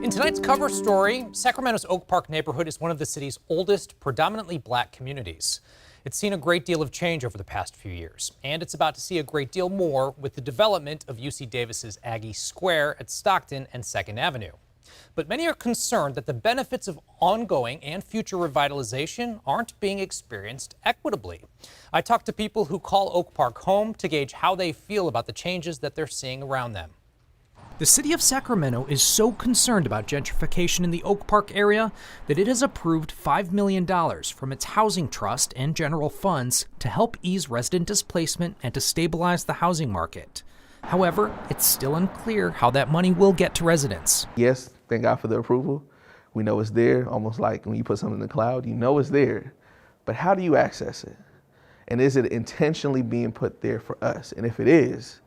In tonight's cover story, Sacramento's Oak Park neighborhood is one of the city's oldest, predominantly black communities. It's seen a great deal of change over the past few years, and it's about to see a great deal more with the development of UC Davis's Aggie Square at Stockton and 2nd Avenue. But many are concerned that the benefits of ongoing and future revitalization aren't being experienced equitably. I talked to people who call Oak Park home to gauge how they feel about the changes that they're seeing around them. The city of Sacramento is so concerned about gentrification in the Oak Park area that it has approved $5 million from its housing trust and general funds to help ease resident displacement and to stabilize the housing market. However, it's still unclear how that money will get to residents. Yes, thank God for the approval. We know it's there, almost like when you put something in the cloud, you know it's there. But how do you access it? And is it intentionally being put there for us? And if it is,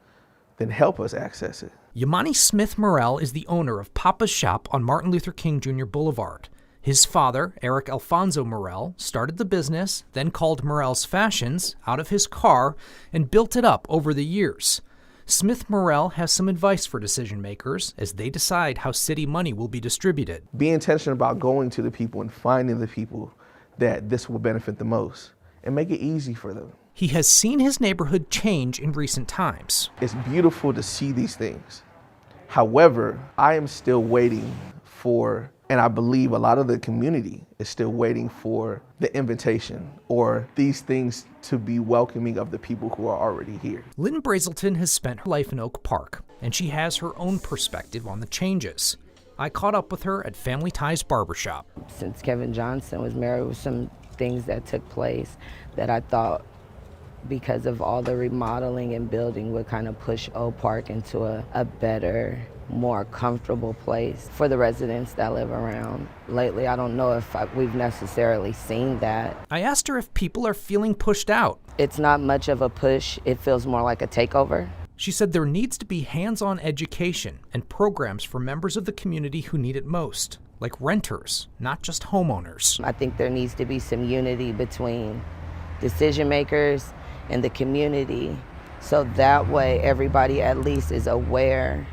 then help us access it. Yamani Smith Morrell is the owner of Papa's Shop on Martin Luther King Jr. Boulevard. His father, Eric Alfonso Morrell, started the business, then called Morrell's Fashions, out of his car and built it up over the years. Smith Morrell has some advice for decision makers as they decide how city money will be distributed. Be intentional about going to the people and finding the people that this will benefit the most and make it easy for them. He has seen his neighborhood change in recent times. It's beautiful to see these things. However, I am still waiting for, and I believe a lot of the community is still waiting for the invitation or these things to be welcoming of the people who are already here. Lynn Brazelton has spent her life in Oak Park, and she has her own perspective on the changes. I caught up with her at Family Ties Barbershop. Since Kevin Johnson was married, there were some things that took place that I thought, because of all the remodeling and building, would kind of push Oak Park into a better, more comfortable place for the residents that live around. Lately, I don't know if we've necessarily seen that. I asked her if people are feeling pushed out. It's not much of a push. It feels more like a takeover. She said there needs to be hands-on education and programs for members of the community who need it most, like renters, not just homeowners. I think there needs to be some unity between decision makers and the community, so that way everybody at least is aware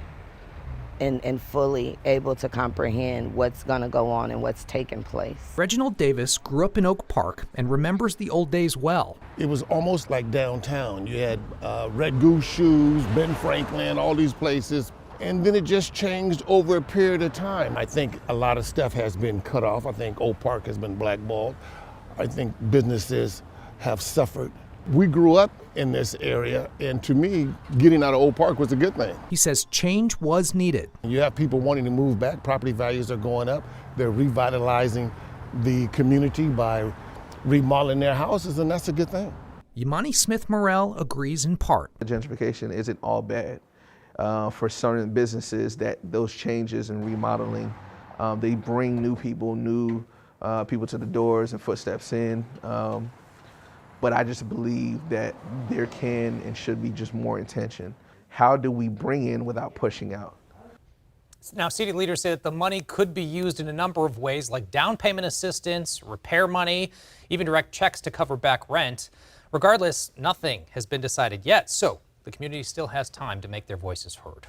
and fully able to comprehend what's going to go on and what's taking place. Reginald Davis grew up in Oak Park and remembers the old days well. It was almost like downtown. You had Red Goose Shoes, Ben Franklin, all these places. And then it just changed over a period of time. I think a lot of stuff has been cut off. I think Oak Park has been blackballed. I think businesses have suffered. We grew up in this area, and to me, getting out of Oak Park was a good thing. He says change was needed. You have people wanting to move back. Property values are going up. They're revitalizing the community by remodeling their houses, and that's a good thing. Yamani Smith Morrell agrees in part. The gentrification isn't all bad. For certain businesses, that those changes and remodeling, they bring new people to the doors and footsteps in. But I just believe that there can and should be just more intention. How do we bring in without pushing out? Now, city leaders say that the money could be used in a number of ways, like down payment assistance, repair money, even direct checks to cover back rent. Regardless, nothing has been decided yet, so the community still has time to make their voices heard.